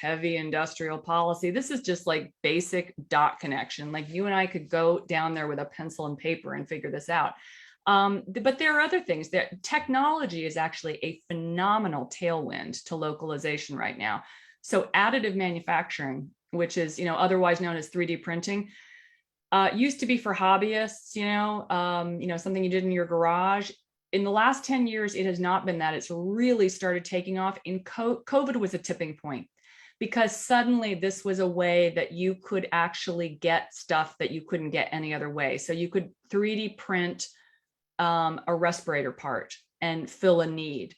heavy industrial policy. This is just like basic dot connection. Like you and I could go down there with a pencil and paper and figure this out. But there are other things. That technology is actually a phenomenal tailwind to localization right now. So additive manufacturing, which is, otherwise known as 3D printing, used to be for hobbyists, something you did in your garage. In the last 10 years, it has not been that. It's really started taking off. In COVID was a tipping point because suddenly this was a way that you could actually get stuff that you couldn't get any other way. So you could 3D print a respirator part and fill a need.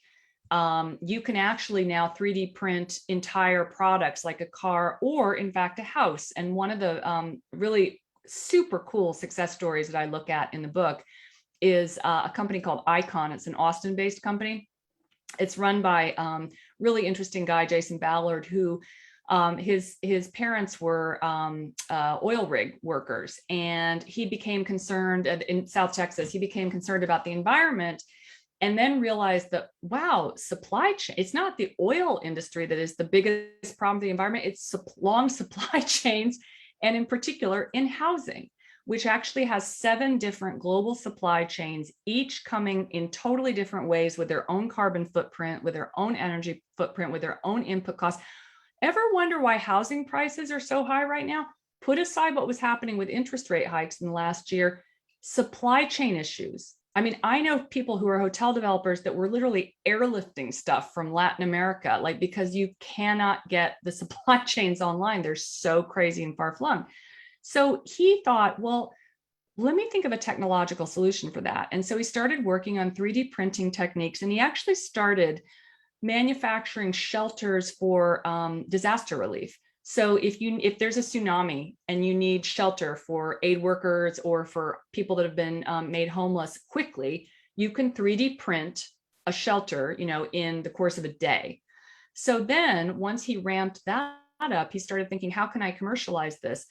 You can actually now 3D print entire products like a car or in fact a house. And one of the really super cool success stories that I look at in the book is a company called Icon. It's an Austin-based company. It's run by really interesting guy, Jason Ballard, who his parents were oil rig workers, and he became concerned in South Texas. He became concerned about the environment, and then realized that, wow, supply chain, it's not the oil industry that is the biggest problem with the environment. It's long supply chains, and in particular in housing, which actually has 7 different global supply chains, each coming in totally different ways with their own carbon footprint, with their own energy footprint, with their own input costs. Ever wonder why housing prices are so high right now? Put aside what was happening with interest rate hikes in the last year, supply chain issues. I mean, I know people who are hotel developers that were literally airlifting stuff from Latin America, because you cannot get the supply chains online. They're so crazy and far flung. So he thought, well, let me think of a technological solution for that. And so he started working on 3D printing techniques, and he actually started manufacturing shelters for disaster relief. So if there's a tsunami and you need shelter for aid workers or for people that have been made homeless quickly, you can 3D print a shelter, in the course of a day. So then once he ramped that up, he started thinking, how can I commercialize this?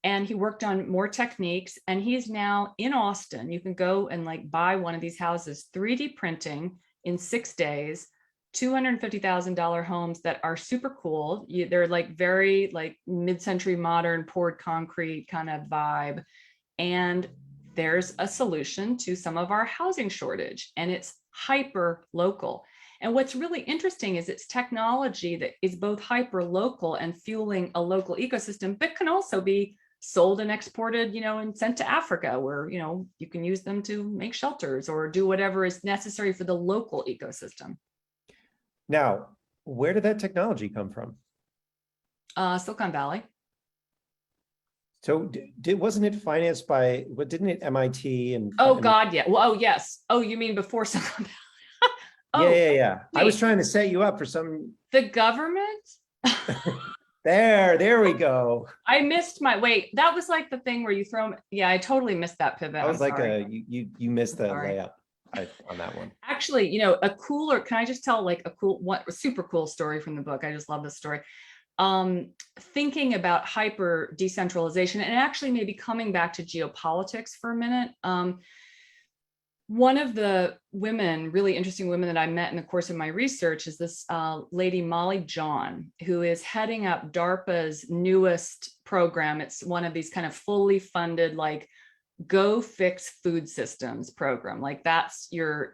And he worked on more techniques, and he's now in Austin. You can go and buy one of these houses, 3D printing in 6 days, $250,000 homes that are super cool. They're very mid-century modern poured concrete kind of vibe. And there's a solution to some of our housing shortage, and it's hyper local. And what's really interesting is it's technology that is both hyper local and fueling a local ecosystem, but can also be sold and exported, and sent to Africa, where, you can use them to make shelters or do whatever is necessary for the local ecosystem. Now, where did that technology come from? Silicon Valley. So wasn't it financed by, didn't it MIT and? Oh God, yeah. Well, oh yes. Oh, you mean before Silicon Valley? Oh, yeah. Wait. I was trying to set you up for some. The government? There we go. I missed that was like the thing where you throw, yeah, I totally missed that pivot. I was you missed the Sorry. layup on that one. Actually, can I just tell a super cool story from the book? I just love this story. Thinking about hyper decentralization and actually maybe coming back to geopolitics for a minute. One of the really interesting women that I met in the course of my research is this lady, Molly John, who is heading up DARPA's newest program. It's one of these kind of fully funded, go fix food systems program. That's your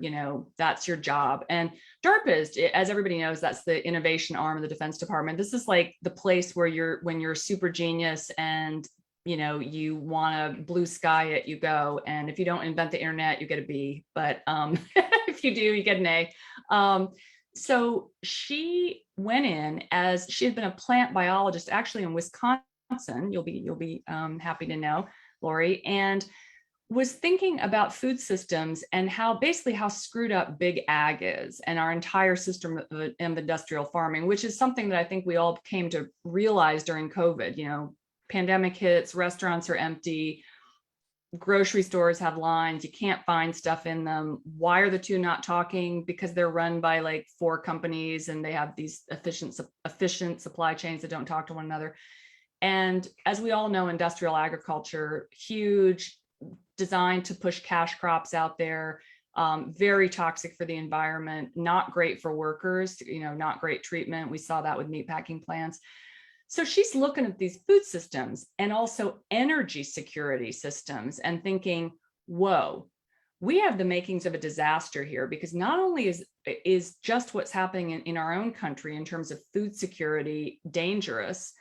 job. And DARPA is, as everybody knows, that's the innovation arm of the Defense Department. This is like the place where when you're a super genius and you want to blue sky it, you go. And if you don't invent the internet, you get a B. But if you do, you get an A. So she went in as she had been a plant biologist, actually in Wisconsin. You'll be happy to know, Lori, and was thinking about food systems and how screwed up big ag is and our entire system of industrial farming, which is something that I think we all came to realize during COVID. Pandemic hits, restaurants are empty, grocery stores have lines, you can't find stuff in them. Why are the two not talking? Because they're run by 4 companies and they have these efficient supply chains that don't talk to one another. And as we all know, industrial agriculture, huge, designed to push cash crops out there, very toxic for the environment, not great for workers, not great treatment. We saw that with meatpacking plants. So she's looking at these food systems and also energy security systems and thinking, whoa, we have the makings of a disaster here, because not only is just what's happening in our own country in terms of food security dangerous,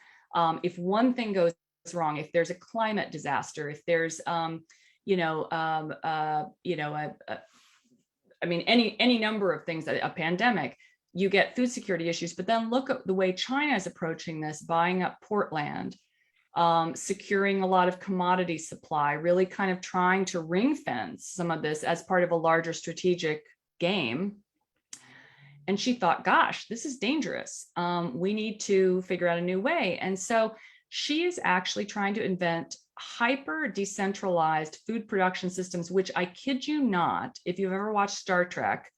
if one thing goes wrong, if there's a climate disaster, if there's, any number of things, a pandemic, you get food security issues. But then look at the way China is approaching this, buying up port land, securing a lot of commodity supply, really kind of trying to ring fence some of this as part of a larger strategic game. And she thought, gosh, this is dangerous. We need to figure out a new way. And so she is actually trying to invent hyper decentralized food production systems, which, I kid you not, if you've ever watched Star Trek,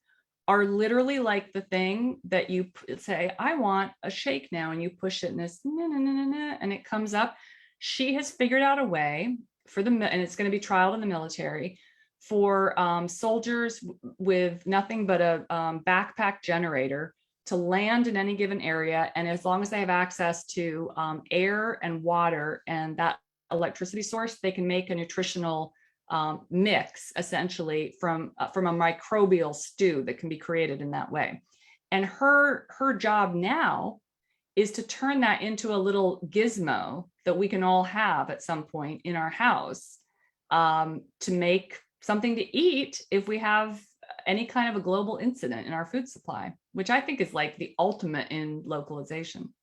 are literally like the thing that you say, I want a shake now, and you push it and it's and it comes up. She has figured out a way and it's going to be trialed in the military, for soldiers with nothing but a backpack generator to land in any given area. And as long as they have access to air and water and that electricity source, they can make a nutritional mix, essentially, from a microbial stew that can be created in that way. And her job now is to turn that into a little gizmo that we can all have at some point in our house, to make something to eat if we have any kind of a global incident in our food supply, which I think is like the ultimate in localization.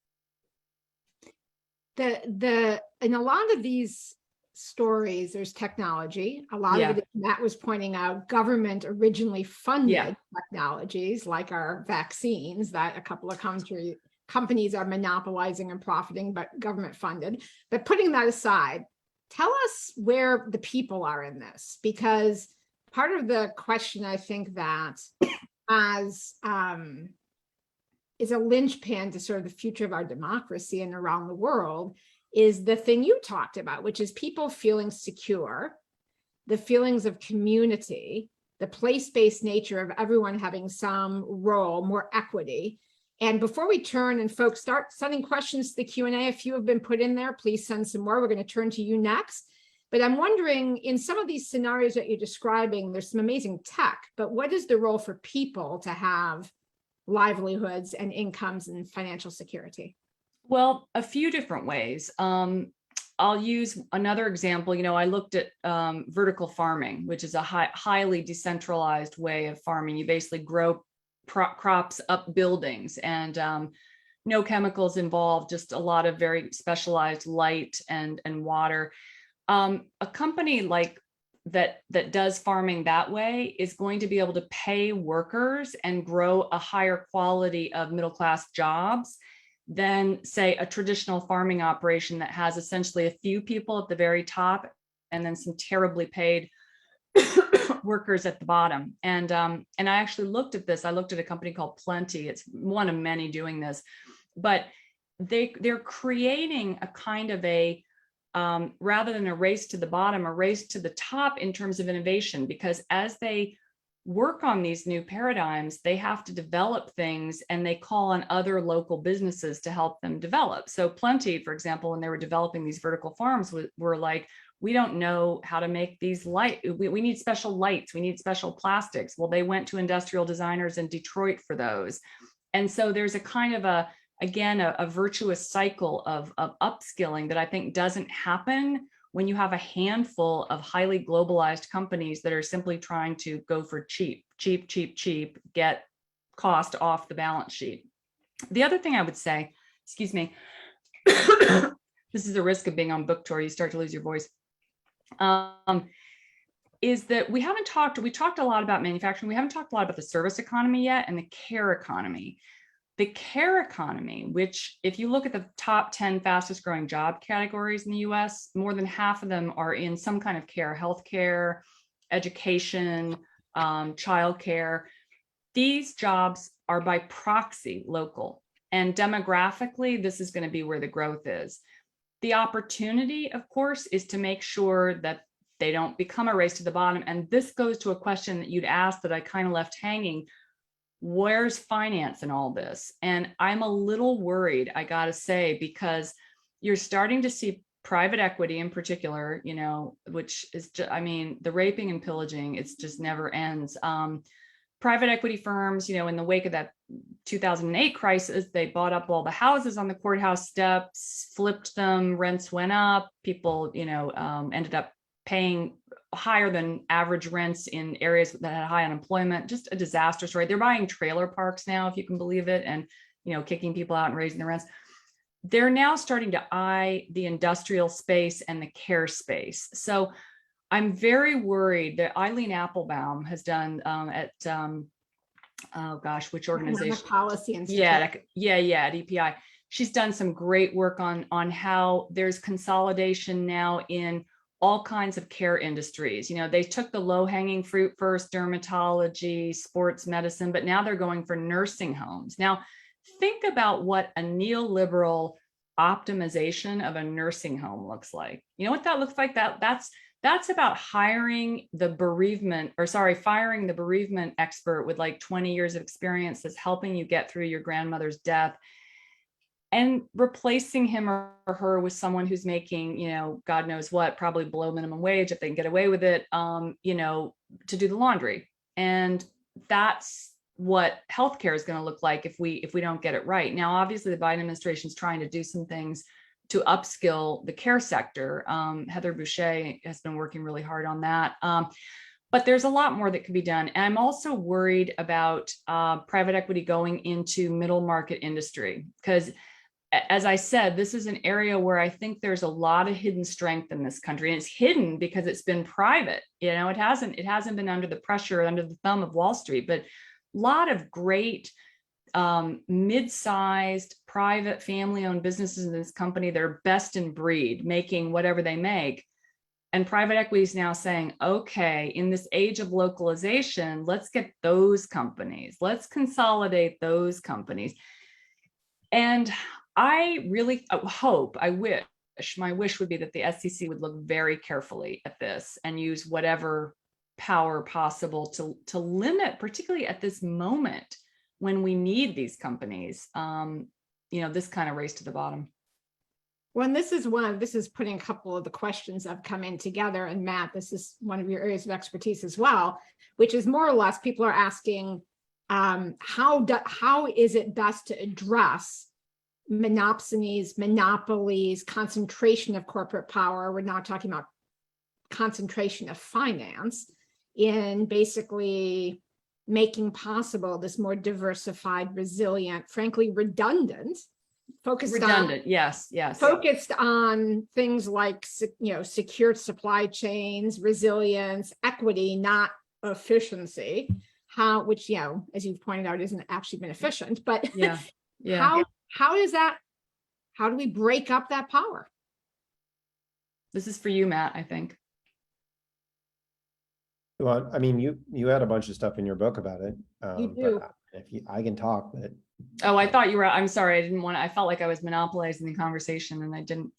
In a lot of these stories, there's technology. A lot of it, Matt was pointing out, government originally funded technologies like our vaccines that a couple of companies are monopolizing and profiting, but government funded. But putting that aside, tell us where the people are in this, because part of the question, I think, that as is a linchpin to sort of the future of our democracy and around the world, is the thing you talked about, which is people feeling secure, the feelings of community, the place-based nature of everyone having some role, more equity. And before we turn and folks start sending questions to the Q&A, a few have been put in there, please send some more. We're going to turn to you next. But I'm wondering, in some of these scenarios that you're describing, there's some amazing tech, but what is the role for people to have livelihoods and incomes and financial security? Well, a few different ways. I'll use another example. I looked at vertical farming, which is a highly decentralized way of farming. You basically grow crops up buildings, and no chemicals involved, just a lot of very specialized light and water. A company like that does farming that way is going to be able to pay workers and grow a higher quality of middle-class jobs than, say, a traditional farming operation that has essentially a few people at the very top and then some terribly paid workers at the bottom. And I actually looked at this. I looked at a company called Plenty. It's one of many doing this, but they're creating a kind of a rather than a race to the bottom, a race to the top in terms of innovation, because as they work on these new paradigms, they have to develop things, and they call on other local businesses to help them develop. So Plenty, for example, when they were developing these vertical farms, were like, we don't know how to make these light. We need special lights. We need special plastics. Well, they went to industrial designers in Detroit for those. And so there's a kind of again, a virtuous cycle of upskilling that I think doesn't happen when you have a handful of highly globalized companies that are simply trying to go for cheap, get cost off the balance sheet. The other thing I would say, excuse me, this is a risk of being on book tour, you start to lose your voice, is that we talked a lot about manufacturing. We haven't talked a lot about the service economy yet, and the care economy. The care economy, which if you look at the top 10 fastest growing job categories in the US, more than half of them are in some kind of care, healthcare, education, childcare. These jobs are by proxy local, and demographically, this is going to be where the growth is. The opportunity, of course, is to make sure that they don't become a race to the bottom. And this goes to a question that you'd asked that I kind of left hanging. Where's finance in all this? And I'm a little worried, I gotta say, because you're starting to see private equity in particular, which is just, the raping and pillaging, it's just never ends. Private equity firms, in the wake of that 2008 crisis, they bought up all the houses on the courthouse steps, flipped them, rents went up, people, ended up paying higher than average rents in areas that had high unemployment. Just a disaster story. They're buying trailer parks now, if you can believe it, and kicking people out and raising the rents. They're now starting to eye the industrial space and the care space. So I'm very worried that Eileen Applebaum has done which organization? Policy Institute. Yeah, at EPI. She's done some great work on how there's consolidation now in all kinds of care industries. They took the low-hanging fruit first, dermatology, sports medicine, but now they're going for nursing homes. Now, think about what a neoliberal optimization of a nursing home looks like. You know what that looks like? That's about firing the bereavement expert with like 20 years of experience that's helping you get through your grandmother's death, and replacing him or her with someone who's making, God knows what, probably below minimum wage if they can get away with it, to do the laundry. And that's what healthcare is going to look like if we don't get it right. Now, obviously, the Biden administration is trying to do some things to upskill the care sector. Heather Boucher has been working really hard on that. But there's a lot more that can be done. And I'm also worried about private equity going into middle market industry, because as I said, this is an area where I think there's a lot of hidden strength in this country, and it's hidden because it's been private. It hasn't been under the pressure, under the thumb of Wall Street, but a lot of great mid-sized private family-owned businesses in this company that are best in breed, making whatever they make. And private equity is now saying, okay, in this age of localization, let's get those companies, let's consolidate those companies. And I really my wish would be that the SEC would look very carefully at this and use whatever power possible to limit, particularly at this moment when we need these companies, this kind of race to the bottom. Well, this is putting a couple of the questions that have come in together. And Matt, this is one of your areas of expertise as well, which is more or less people are asking, how is it best to address monopsonies, monopolies, concentration of corporate power. We're not talking about concentration of finance in basically making possible this more diversified, resilient, frankly, redundant, focused on things like, secure supply chains, resilience, equity, not efficiency, which, as you've pointed out, isn't actually been efficient, but how do we break up that power? This is for you, Matt, I think. Well, I mean, you had a bunch of stuff in your book about it. You do. But I can talk, but. Oh, I thought you were, I'm sorry. I felt like I was monopolizing the conversation and I didn't.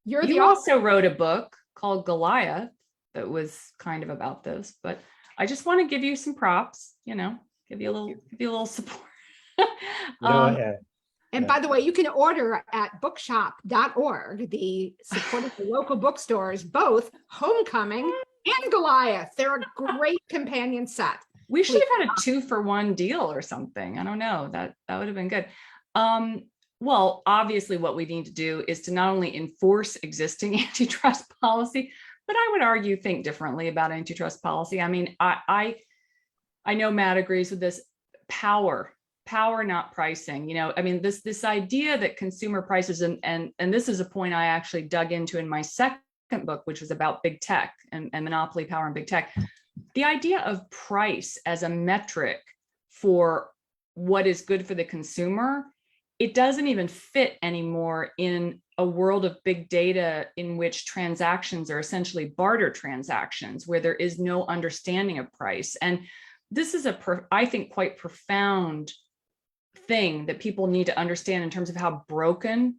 You also wrote a book called Goliath that was kind of about this, but I just want to give you some props, give you a little support. And by the way, you can order at bookshop.org, the support of the local bookstores, both Homecoming and Goliath. They're a great companion set. We should have had a 2-for-1 deal or something. I don't know. That would have been good. Well, obviously what we need to do is to not only enforce existing antitrust policy, but I would argue think differently about antitrust policy. I mean, I know Matt agrees with this. Power, not pricing. I mean, this idea that consumer prices, and this is a point I actually dug into in my second book, which was about big tech and monopoly power in big tech. The idea of price as a metric for what is good for the consumer, it doesn't even fit anymore in a world of big data in which transactions are essentially barter transactions, where there is no understanding of price. And this is I think, quite profound thing that people need to understand in terms of how broken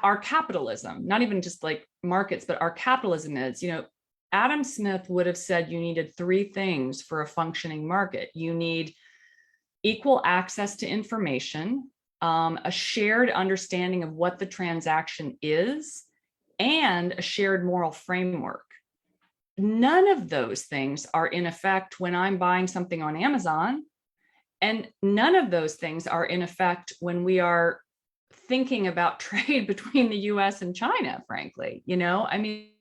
our capitalism, not even just like markets, but our capitalism is. Adam Smith would have said you needed 3 things for a functioning market. You need equal access to information, a shared understanding of what the transaction is, and a shared moral framework. None of those things are in effect when I'm buying something on Amazon, and none of those things are in effect when we are thinking about trade between the US and China, frankly. I mean,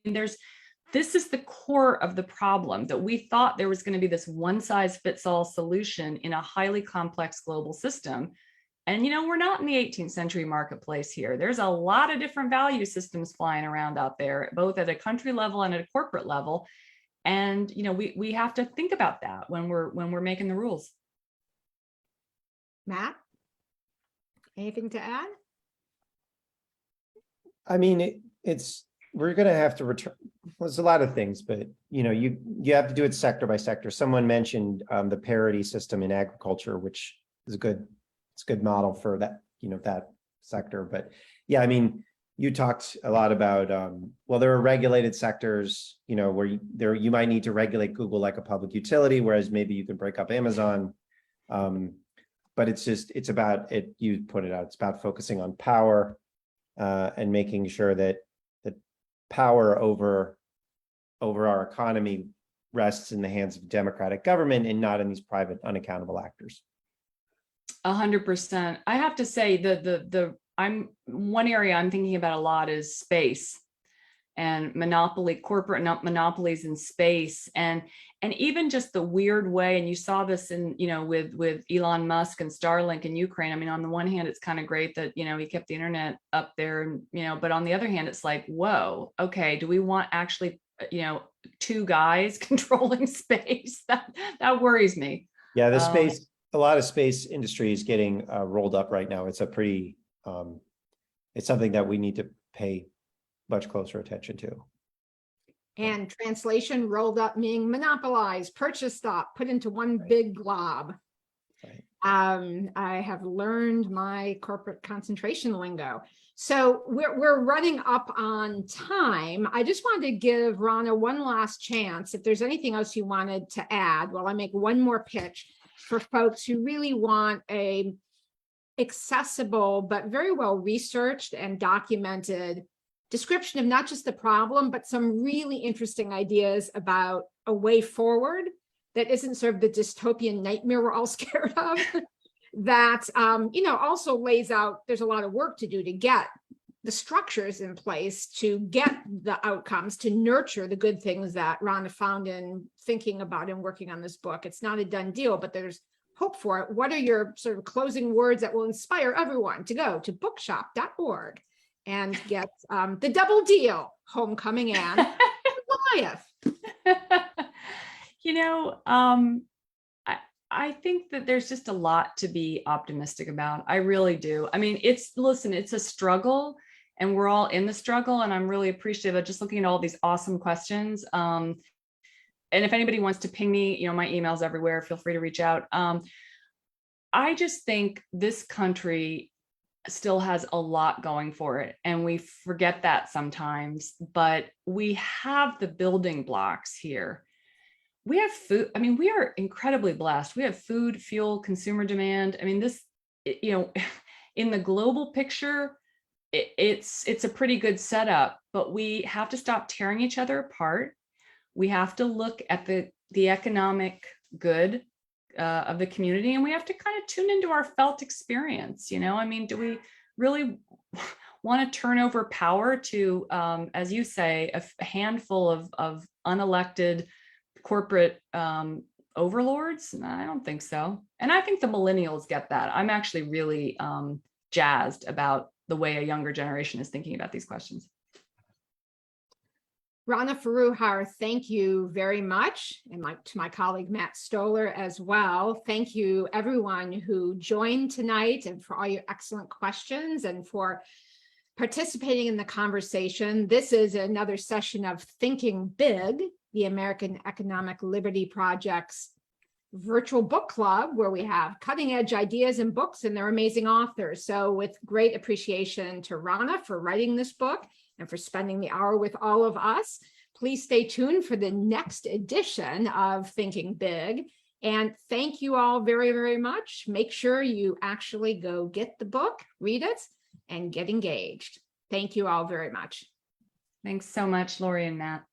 this is the core of the problem, that we thought there was going to be this one-size-fits-all solution in a highly complex global system. And, we're not in the 18th century marketplace here. There's a lot of different value systems flying around out there, both at a country level and at a corporate level. And, we have to think about that when we're making the rules. Matt, anything to add? I mean, we're going to have to return. There's a lot of things, but you have to do it sector by sector. Someone mentioned the parity system in agriculture, which is a good model for that, that sector. But yeah, I mean, you talked a lot about, there are regulated sectors, where you might need to regulate Google like a public utility, whereas maybe you can break up Amazon. But it's about it. You put it out. It's about focusing on power and making sure that power over our economy rests in the hands of democratic government and not in these private unaccountable actors. 100%. I have to say one area I'm thinking about a lot is space and corporate monopolies in space, and even just the weird way. And you saw this in, with Elon Musk and Starlink in Ukraine. I mean, on the one hand, it's kind of great that, he kept the internet up there, and, but on the other hand, it's like, whoa, okay, do we want actually, 2 guys controlling space? That worries me. Yeah, a lot of space industry is getting rolled up right now. It's it's something that we need to pay much closer attention to. And translation, rolled up meaning monopolized, purchased up, put into one big glob. Right. I have learned my corporate concentration lingo. So we're running up on time. I just wanted to give Rana one last chance. If there's anything else you wanted to add, while I make one more pitch for folks who really want a accessible, but very well researched and documented description of not just the problem, but some really interesting ideas about a way forward that isn't sort of the dystopian nightmare we're all scared of. that, also lays out, there's a lot of work to do to get the structures in place to get the outcomes, to nurture the good things that Rana found in thinking about and working on this book. It's not a done deal, but there's hope for it. What are your sort of closing words that will inspire everyone to go to bookshop.org and get the double deal, Homecoming and Goliath? I think that there's just a lot to be optimistic about. I really do. I mean, it's a struggle, and we're all in the struggle. And I'm really appreciative of just looking at all these awesome questions. And if anybody wants to ping me, my email's everywhere. Feel free to reach out. I just think this country still has a lot going for it, and we forget that sometimes, but we have the building blocks here. We have food. I mean, we are incredibly blessed. We have food, fuel, consumer demand. I mean, this, in the global picture, it's a pretty good setup, but we have to stop tearing each other apart. We have to look at the economic good of the community, and we have to kind of tune into our felt experience. I mean, do we really want to turn over power to, as you say, a handful of unelected corporate overlords? I don't think so. And I think the millennials get that. I'm actually really jazzed about the way a younger generation is thinking about these questions. Rana Foroohar, thank you very much. And to my colleague, Matt Stoller, as well. Thank you, everyone who joined tonight, and for all your excellent questions and for participating in the conversation. This is another session of Thinking Big, the American Economic Liberty Project's virtual book club, where we have cutting edge ideas and books and their amazing authors. So with great appreciation to Rana for writing this book and for spending the hour with all of us. Please stay tuned for the next edition of Thinking Big. And thank you all very, very much. Make sure you actually go get the book, read it, and get engaged. Thank you all very much. Thanks so much, Lori and Matt.